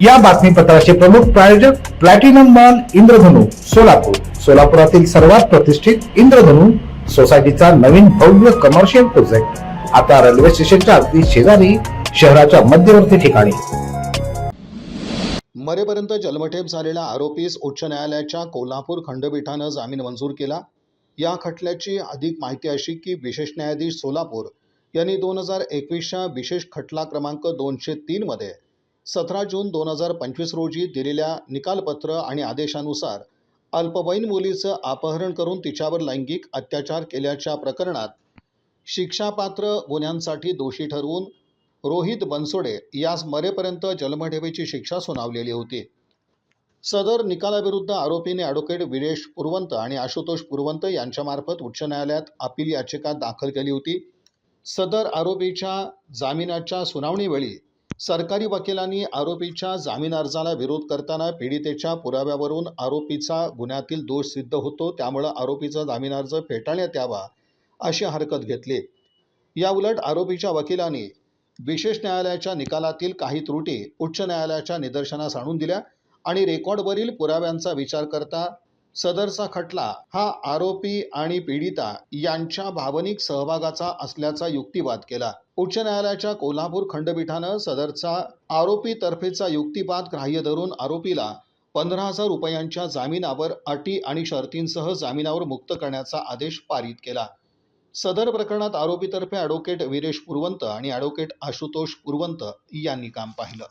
या बातमीपत्राचे प्रमुख प्रायोजक प्लॅटिनम मॉल इंद्रधनु सोलापूर। सोलापुरातील सर्वात प्रतिष्ठित इंद्रधनु सोसायटीचा नवीन भव्य कमर्शियल प्रोजेक्ट आता रेल्वे स्टेशनच्या अगदी शेजारी शहराच्या मध्यवर्ती ठिकाणी। मरेपर्यंत जन्मठेप झालेल्या आरोपीस उच्च न्यायालयाच्या कोल्हापूर खंडपीठानं जामीन मंजूर केला। या खटल्याची अधिक माहिती अशी की विशेष न्यायाधीश सोलापूर यांनी 2021च्या विशेष खटला क्रमांक 203 मध्ये 17 जून 2025 रोजी दिलेल्या निकालपत्र आणि आदेशानुसार अल्पवयीन मुलीचं अपहरण करून तिच्यावर लैंगिक अत्याचार केल्याच्या प्रकरणात शिक्षापात्र गुन्ह्यांसाठी दोषी ठरवून रोहित बनसोडे यास मरेपर्यंत जन्मठेपेची शिक्षा सुनावलेली होती। सदर निकालाविरुद्ध आरोपीने ॲडव्होकेट वीरेश पुरवंत आणि आशुतोष पुरवंत यांच्यामार्फत उच्च न्यायालयात अपील याचिका दाखल केली होती। सदर आरोपीच्या जामिनाच्या सुनावणीवेळी सरकारी वकिलांनी आरोपीच्या जामीन अर्जाला विरोध करताना पीडितेच्या पुराव्यावरून आरोपीचा गुन्ह्यातील दोष सिद्ध होतो, त्यामुळे आरोपीचा जामीन अर्ज फेटाळण्यात यावा अशी हरकत घेतली। याउलट आरोपीच्या वकिलांनी विशेष न्यायालयाच्या निकालातील काही त्रुटी उच्च न्यायालयाच्या निदर्शनास आणून दिल्या आणि रेकॉर्डवरील पुराव्यांचा विचार करता सदरचा खटला हा आरोपी आणि पीडिता यांच्या भावनिक सहभागाचा असल्याचा युक्तिवाद केला। उच्च न्यायालयाच्या कोल्हापूर खंडपीठानं सदरचा आरोपीतर्फेचा युक्तिवाद ग्राह्य धरून आरोपीला 15,000 रुपयांच्या जामिनावर अटी आणि शर्तींसह जामिनावर मुक्त करण्याचा आदेश पारित केला। सदर प्रकरणात आरोपीतर्फे ॲडव्होकेट वीरेश पुरवंत आणि ॲडव्होकेट आशुतोष पुरवंत यांनी काम पाहिलं।